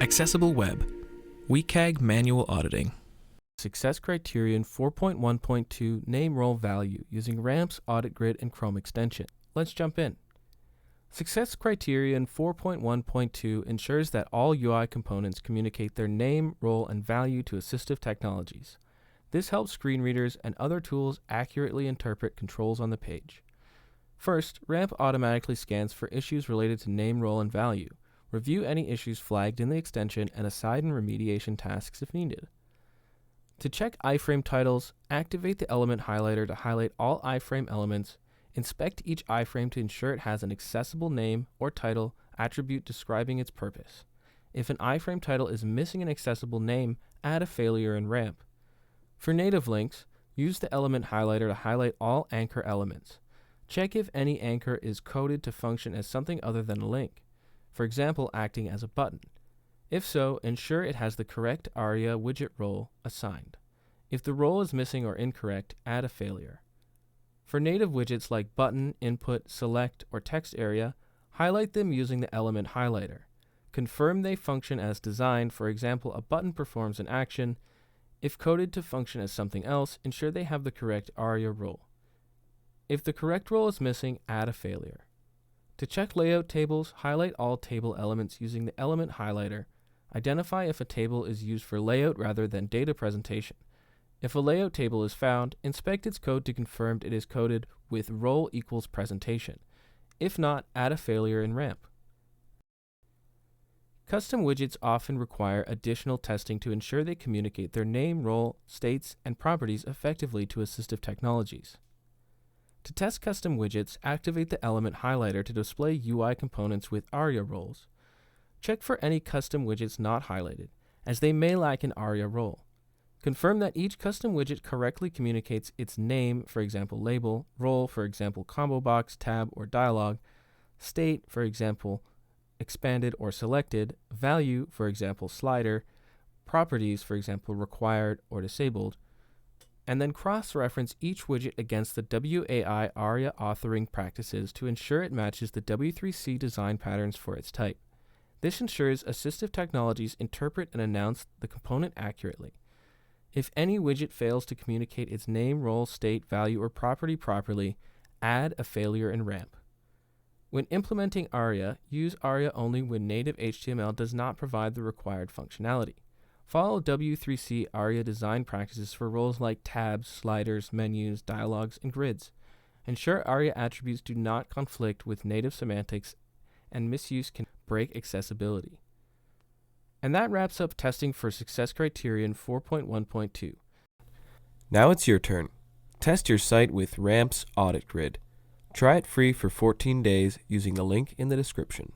Accessible Web, WCAG Manual Auditing. Success Criterion 4.1.2 Name Role Value using Ramps, Audit Grid, and Chrome extension. Let's jump in. Success Criterion 4.1.2 ensures that all UI components communicate their name, role, and value to assistive technologies. This helps screen readers and other tools accurately interpret controls on the page. First, Ramp automatically scans for issues related to name, role, and value. Review any issues flagged in the extension and assign remediation tasks if needed. To check iframe titles, activate the element highlighter to highlight all iframe elements. Inspect each iframe to ensure it has an accessible name or title attribute describing its purpose. If an iframe title is missing an accessible name, add a failure in Ramp. For native links, use the element highlighter to highlight all anchor elements. Check if any anchor is coded to function as something other than a link, for example, acting as a button. If so, ensure it has the correct ARIA widget role assigned. If the role is missing or incorrect, add a failure. For native widgets like button, input, select, or text area, highlight them using the element highlighter. Confirm they function as designed, for example, a button performs an action. If coded to function as something else, ensure they have the correct ARIA role. If the correct role is missing, add a failure. To check layout tables, highlight all table elements using the element highlighter. Identify if a table is used for layout rather than data presentation. If a layout table is found, inspect its code to confirm it is coded with role equals presentation. If not, add a failure in Ramp. Custom widgets often require additional testing to ensure they communicate their name, role, states, and properties effectively to assistive technologies. To test custom widgets, activate the element highlighter to display UI components with ARIA roles. Check for any custom widgets not highlighted, as they may lack an ARIA role. Confirm that each custom widget correctly communicates its name, for example label, role, for example combo box, tab, or dialog, state, for example expanded or selected, value, for example slider, properties, for example required or disabled, and then cross-reference each widget against the WAI ARIA authoring practices to ensure it matches the W3C design patterns for its type. This ensures assistive technologies interpret and announce the component accurately. If any widget fails to communicate its name, role, state, value, or property properly, add a failure in Ramp. When implementing ARIA, use ARIA only when native HTML does not provide the required functionality. Follow W3C ARIA design practices for roles like tabs, sliders, menus, dialogues, and grids. Ensure ARIA attributes do not conflict with native semantics, and misuse can break accessibility. And that wraps up testing for Success Criterion 4.1.2. Now it's your turn. Test your site with Ramps Audit Grid. Try it free for 14 days using the link in the description.